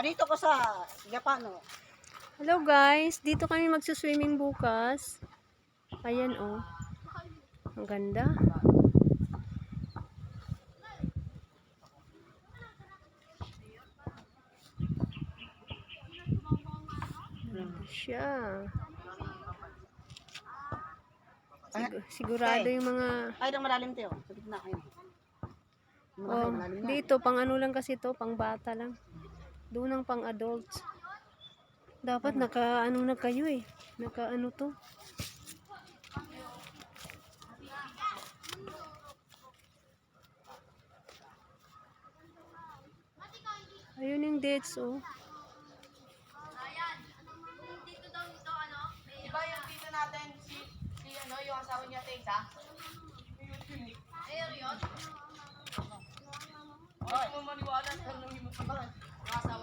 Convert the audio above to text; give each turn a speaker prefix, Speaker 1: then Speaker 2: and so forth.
Speaker 1: Dito ko sa Japano.
Speaker 2: Hello guys, dito kami magsuswimming bukas. Ayan oh. Ang ganda. Ganda siya. Sigurado yung mga
Speaker 1: Ay, nang malalim tayo. Sa gitna kayo.
Speaker 2: oh, dito pang ano lang kasi to, pang bata lang. Doon ang pang adults. Dapat naka ano na kayo eh. Naka ano to. Ayun yung dates oh.
Speaker 3: Diba yung tito natin, si ano, yung asawa niya Tessa? Ayun yun? Huwag mo maniwala sa nung himot ka ba? Ang asawa